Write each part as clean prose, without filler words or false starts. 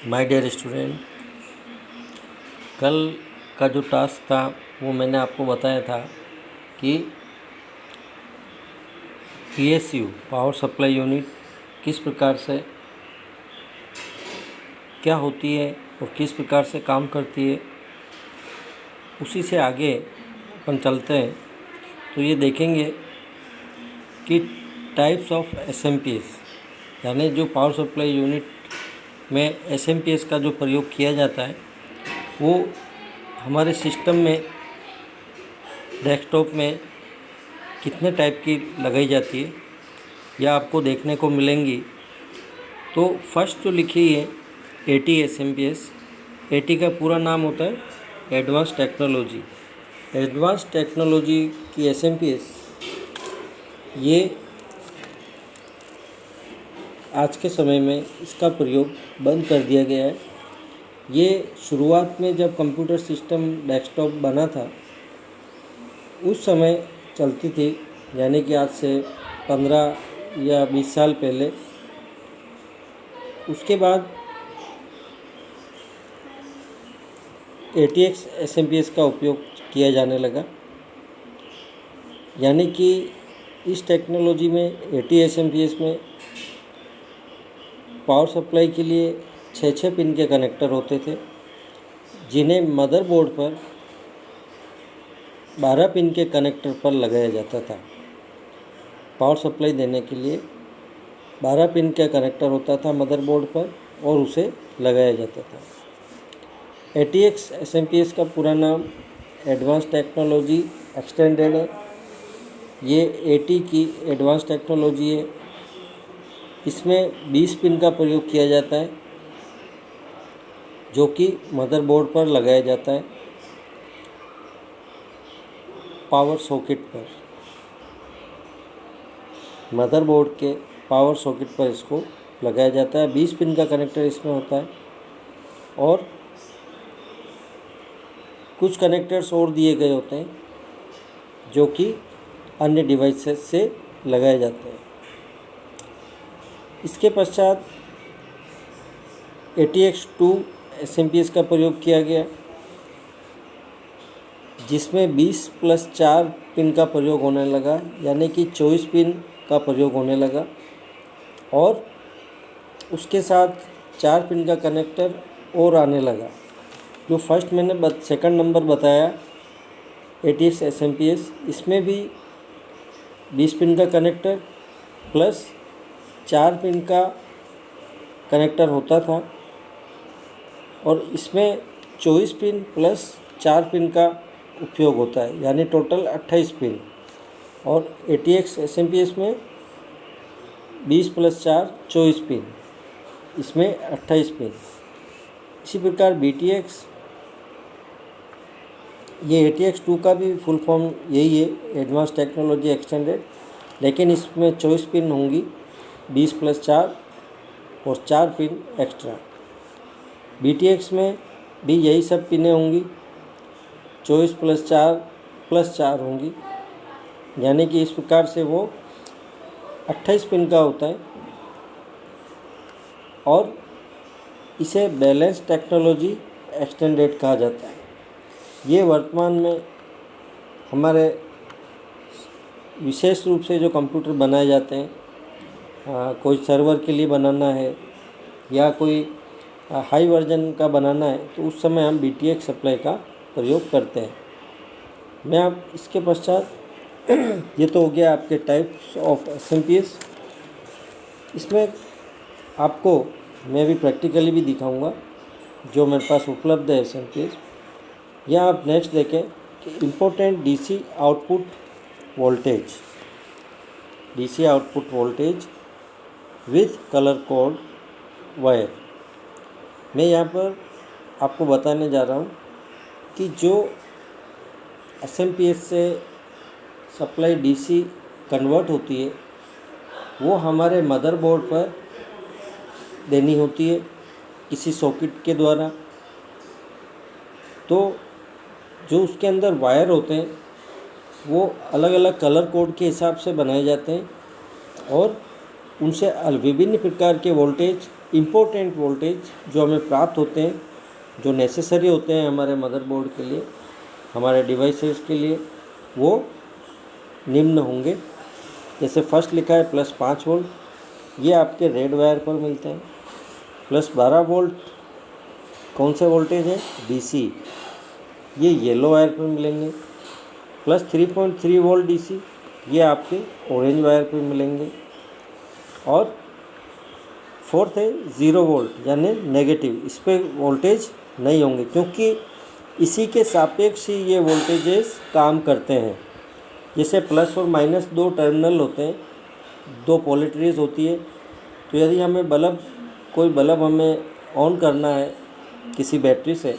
My dear student, कल का जो टास्क था वो मैंने आपको बताया था कि पीएसयू पावर सप्लाई यूनिट किस प्रकार से क्या होती है और किस प्रकार से काम करती है। उसी से आगे अपन चलते हैं तो ये देखेंगे कि टाइप्स ऑफ एसएमपीएस, यानी जो पावर सप्लाई यूनिट में एसएमपीएस का जो प्रयोग किया जाता है वो हमारे सिस्टम में डेस्कटॉप में कितने टाइप की लगाई जाती है या आपको देखने को मिलेंगी। तो फर्स्ट जो लिखी है एटी एसएमपीएस, एटी का पूरा नाम होता है एडवांस टेक्नोलॉजी। एडवांस टेक्नोलॉजी की एसएमपीएस ये आज के समय में इसका प्रयोग बंद कर दिया गया है। ये शुरुआत में जब कंप्यूटर सिस्टम डेस्कटॉप बना था उस समय चलती थी, यानी कि आज से 15 या 20 साल पहले। उसके बाद ATX SMPS का उपयोग किया जाने लगा, यानी कि इस टेक्नोलॉजी में AT SMPS में पावर सप्लाई के लिए 6 पिन के कनेक्टर होते थे, जिन्हें मदरबोर्ड पर 12 पिन के कनेक्टर पर लगाया जाता था। पावर सप्लाई देने के लिए 12 पिन का कनेक्टर होता था मदरबोर्ड पर और उसे लगाया जाता था। ATX SMPS का पूरा नाम एडवांस टेक्नोलॉजी एक्सटेंडेड है। ये AT की एडवांस टेक्नोलॉजी है। इसमें 20 पिन का प्रयोग किया जाता है जो कि मदरबोर्ड पर लगाया जाता है, पावर सॉकेट पर। मदरबोर्ड के पावर सॉकेट पर इसको लगाया जाता है। 20 पिन का कनेक्टर इसमें होता है और कुछ कनेक्टर्स और दिए गए होते हैं जो कि अन्य डिवाइसेस से लगाए जाते हैं। इसके पश्चात ATX2 SMPS का प्रयोग किया गया, जिसमें 20+4 पिन का प्रयोग होने लगा, यानी कि 24 पिन का प्रयोग होने लगा। और उसके साथ 4 पिन का कनेक्टर और आने लगा। जो फर्स्ट मैंने सेकंड नंबर बताया ATX SMPS, इसमें भी 20 पिन का कनेक्टर प्लस 4 पिन का कनेक्टर होता था और इसमें 24 पिन प्लस 4 पिन का उपयोग होता है, यानी टोटल 28 पिन। और ATX SMPS में 20+4 24 पिन, इसमें 28 पिन। इसी प्रकार BTX, ये ATX2 का भी फुल फॉर्म यही है, एडवांस टेक्नोलॉजी एक्सटेंडेड, लेकिन इसमें 24 पिन होंगी, 20+4 और 4 पिन एक्स्ट्रा। BTX में भी यही सब पिनें होंगी, 24+4 + 4 होंगी, यानी कि इस प्रकार से वो 28 पिन का होता है। और इसे बैलेंस टेक्नोलॉजी एक्सटेंडेड कहा जाता है। ये वर्तमान में हमारे विशेष रूप से जो कंप्यूटर बनाए जाते हैं, कोई सर्वर के लिए बनाना है या कोई हाई वर्जन का बनाना है, तो उस समय हम BTX सप्लाई का प्रयोग करते हैं। मैं अब इसके पश्चात ये तो हो गया आपके टाइप्स ऑफ SMPS। इसमें आपको मैं भी प्रैक्टिकली भी दिखाऊंगा जो मेरे पास उपलब्ध है SMPS। यहाँ आप नेक्स्ट देखें कि important DC output voltage, DC output voltage with colour code wire. मैं यहाँ पर आपको बताने जा रहा हूँ कि जो SMPS से सप्लाई DC कन्वर्ट होती है वो हमारे मदरबोर्ड पर देनी होती है किसी सॉकेट के द्वारा। तो जो उसके अंदर वायर होते हैं वो अलग अलग कलर कोड के हिसाब से बनाए जाते हैं और उनसे विभिन्न प्रकार के वोल्टेज इम्पोर्टेंट वोल्टेज जो हमें प्राप्त होते हैं, जो नेसेसरी होते हैं हमारे मदरबोर्ड के लिए, हमारे डिवाइसेस के लिए, वो निम्न होंगे। जैसे फर्स्ट लिखा है +5 वोल्ट, ये आपके रेड वायर पर मिलते हैं। +12 वोल्ट कौन से वोल्टेज है? DC, ये येलो वायर पर मिलेंगे। +3.3 वोल्ट DC, ये आपके ऑरेंज वायर पर मिलेंगे। और फोर्थ है 0 वोल्ट यानी नेगेटिव, इस पर वोल्टेज नहीं होंगे, क्योंकि इसी के सापेक्ष ही ये वोल्टेजेस काम करते हैं। जैसे प्लस और माइनस 2 टर्मिनल होते हैं, 2 पोलैरिटीज होती है। तो यदि हमें कोई बल्ब हमें ऑन करना है किसी बैटरी से,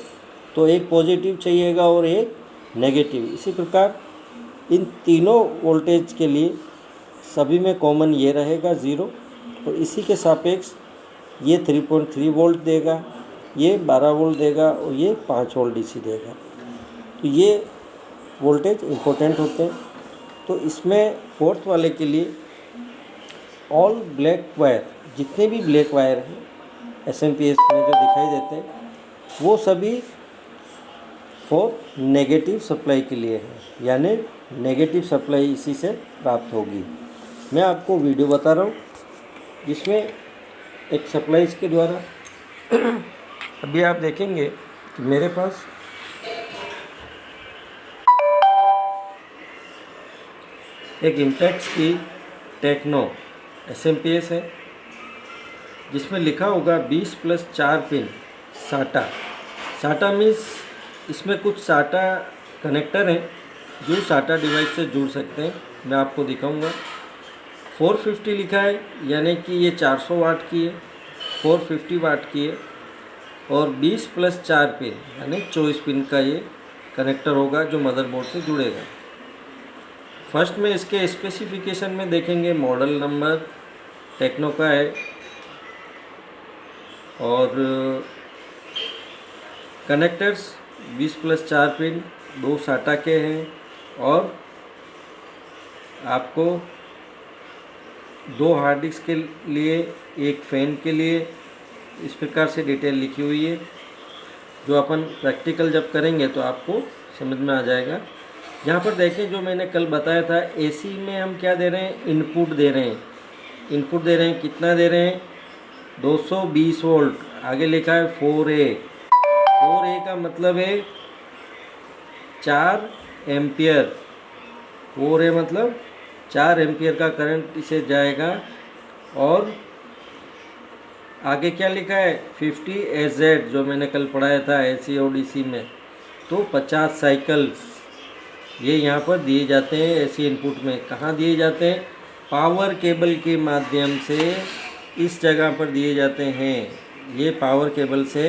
तो एक पॉजिटिव चाहिएगा और एक नेगेटिव। इसी प्रकार इन तीनों वोल्टेज के लिए सभी में कॉमन ये रहेगा 0, और इसी के सापेक्ष ये 3.3 वोल्ट देगा, ये 12 वोल्ट देगा और ये 5 वोल्ट DC देगा। तो ये वोल्टेज इम्पोर्टेंट होते हैं। तो इसमें फोर्थ वाले के लिए ऑल ब्लैक वायर, जितने भी ब्लैक वायर हैं SMPS में जो दिखाई देते हैं, वो सभी फॉर नेगेटिव सप्लाई के लिए हैं, यानी नेगेटिव सप्लाई इसी से प्राप्त होगी। मैं आपको वीडियो बता रहा हूँ जिसमें एक सप्लाई के द्वारा अभी आप देखेंगे कि मेरे पास एक इम्पैक्ट्स की टेक्नो SMPS है, जिसमें लिखा होगा 20+4 पिन साटा। साटा मीन्स इसमें कुछ साटा कनेक्टर हैं जो साटा डिवाइस से जुड़ सकते हैं। मैं आपको दिखाऊंगा। 450 लिखा है, यानी कि ये 400 वाट की है, 450 वाट की है। और 20+4 पिन यानी 24 पिन का ये कनेक्टर होगा जो मदरबोर्ड से जुड़ेगा। फर्स्ट में इसके स्पेसिफिकेशन में देखेंगे, मॉडल नंबर टेक्नो का है और कनेक्टर्स 20+4 पिन 2 साटा के हैं, और आपको 2 हार्ड डिस्क के लिए, एक फ़ैन के लिए, इस प्रकार से डिटेल लिखी हुई है। जो अपन प्रैक्टिकल जब करेंगे तो आपको समझ में आ जाएगा। यहाँ पर देखें, जो मैंने कल बताया था, AC में हम क्या दे रहे हैं? इनपुट दे रहे हैं। इनपुट दे रहे हैं, कितना दे रहे हैं? 220 वोल्ट। आगे लिखा है 4A। 4A का मतलब है 4 एम्पियर। 4A मतलब 4 एम्पियर का करंट इसे जाएगा। और आगे क्या लिखा है? 50 AZ, जो मैंने कल पढ़ाया था AC और DC में, तो 50 साइकिल्स ये यहाँ पर दिए जाते हैं। AC इनपुट में कहाँ दिए जाते हैं? पावर केबल के माध्यम से इस जगह पर दिए जाते हैं। ये पावर केबल से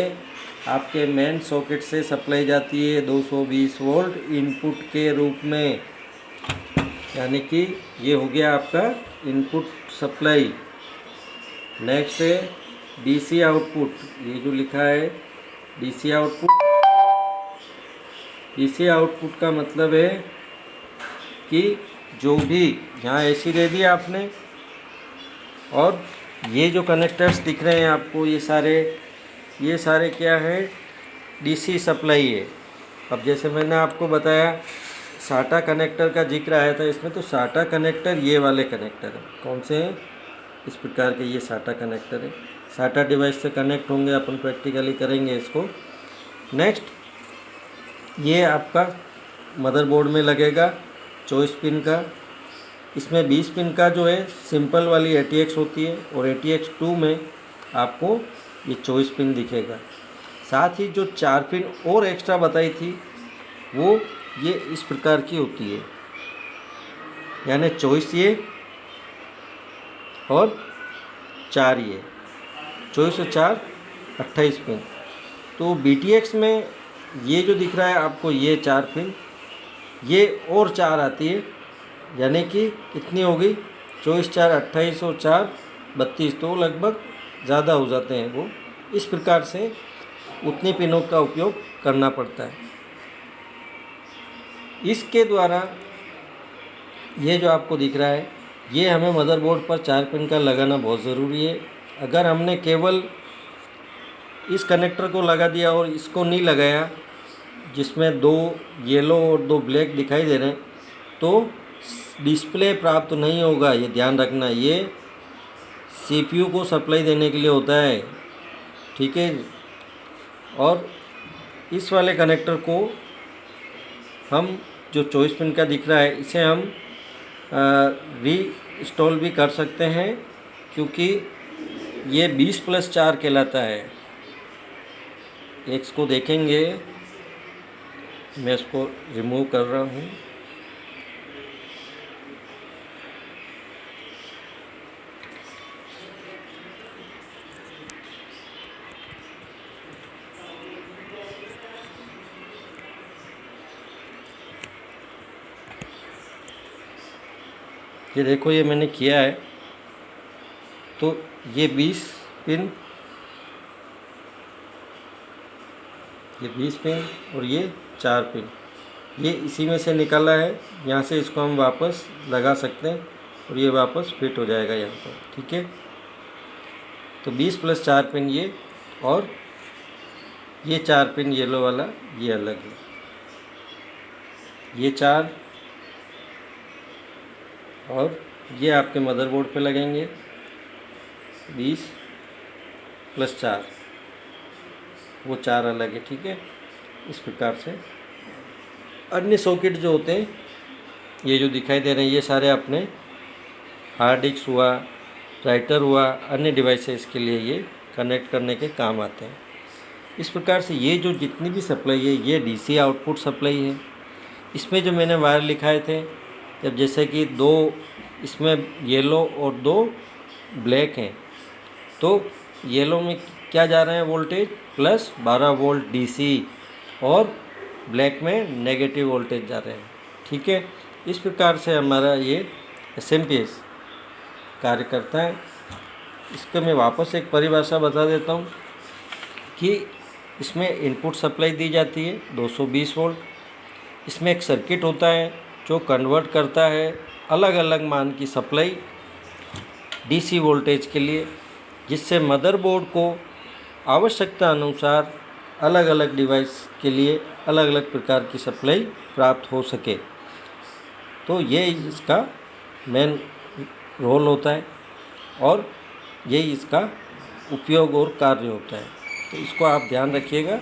आपके मेन सॉकेट से सप्लाई जाती है 220 वोल्ट इनपुट के रूप में, यानी कि ये हो गया आपका इनपुट सप्लाई। नेक्स्ट है DC आउटपुट, ये जो लिखा है DC आउटपुट। DC आउटपुट का मतलब है कि जो भी यहाँ AC दे दिया आपने, और ये जो कनेक्टर्स दिख रहे हैं आपको, ये सारे क्या है? DC सप्लाई है। अब जैसे मैंने आपको बताया साटा कनेक्टर का जिक्र आया था इसमें, तो साटा कनेक्टर ये वाले कनेक्टर हैं। कौन से हैं? इस प्रकार के ये साटा कनेक्टर है। साटा डिवाइस से कनेक्ट होंगे, अपन प्रैक्टिकली करेंगे इसको। नेक्स्ट, ये आपका मदरबोर्ड में लगेगा 24 पिन का। इसमें 20 पिन का जो है सिंपल वाली ATX होती है, और ATX 2 में आपको ये 24 पिन दिखेगा। साथ ही जो 4 पिन और एक्स्ट्रा बताई थी वो ये इस प्रकार की होती है, यानी 24 ये और 4 ये, 24 और 4 28 पिन। तो BTX में ये जो दिख रहा है आपको, ये 4 पिन, ये और 4 आती है, यानी कि कितनी होगी? 24 4 28 और 4 32, तो लगभग ज़्यादा हो जाते हैं वो। इस प्रकार से उतनी पिनों का उपयोग करना पड़ता है। इसके द्वारा ये जो आपको दिख रहा है, ये हमें मदरबोर्ड पर 4 पिन का लगाना बहुत ज़रूरी है। अगर हमने केवल इस कनेक्टर को लगा दिया और इसको नहीं लगाया, जिसमें 2 येलो और 2 ब्लैक दिखाई दे रहे हैं, तो डिस्प्ले प्राप्त नहीं होगा। ये ध्यान रखना, ये सीपीयू को सप्लाई देने के लिए होता है, ठीक है। और इस वाले कनेक्टर को हम जो 24 पिन का दिख रहा है, इसे हम रीइंस्टॉल भी कर सकते हैं, क्योंकि ये 20+4 कहलाता है। इसको देखेंगे, मैं इसको रिमूव कर रहा हूँ। ये देखो, ये मैंने किया है। तो ये 20 पिन, ये 20 पिन और ये 4 पिन, ये इसी में से निकाला है। यहाँ से इसको हम वापस लगा सकते हैं और ये वापस फिट हो जाएगा यहाँ पर, ठीक है। तो 20+4 पिन ये, और ये 4 पिन येलो वाला ये अलग है। ये 4 और ये आपके मदरबोर्ड पे लगेंगे 20+4, वो 4 अलग है, ठीक है। इस प्रकार से अन्य सॉकेट जो होते हैं, ये जो दिखाई दे रहे हैं, ये सारे अपने हार्ड डिस्क हुआ, राइटर हुआ, अन्य डिवाइसेस के लिए ये कनेक्ट करने के काम आते हैं। इस प्रकार से ये जो जितनी भी सप्लाई है, ये डीसी आउटपुट सप्लाई है। इसमें जो मैंने वायर लिखाए थे, जब जैसे कि 2 इसमें येलो और 2 ब्लैक हैं, तो येलो में क्या जा रहे हैं वोल्टेज, प्लस 12 वोल्ट डीसी, और ब्लैक में नेगेटिव वोल्टेज जा रहे हैं, ठीक है। इस प्रकार से हमारा ये एसएमपीएस कार्य करता है। इसको मैं वापस एक परिभाषा बता देता हूँ कि इसमें इनपुट सप्लाई दी जाती है 220 वोल्ट। इसमें एक सर्किट होता है जो कन्वर्ट करता है अलग अलग मान की सप्लाई डीसी वोल्टेज के लिए, जिससे मदरबोर्ड को आवश्यकता अनुसार अलग अलग डिवाइस के लिए अलग अलग प्रकार की सप्लाई प्राप्त हो सके। तो ये इसका मेन रोल होता है और यही इसका उपयोग और कार्य होता है। तो इसको आप ध्यान रखिएगा।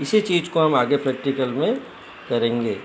इसी चीज़ को हम आगे प्रैक्टिकल में करेंगे।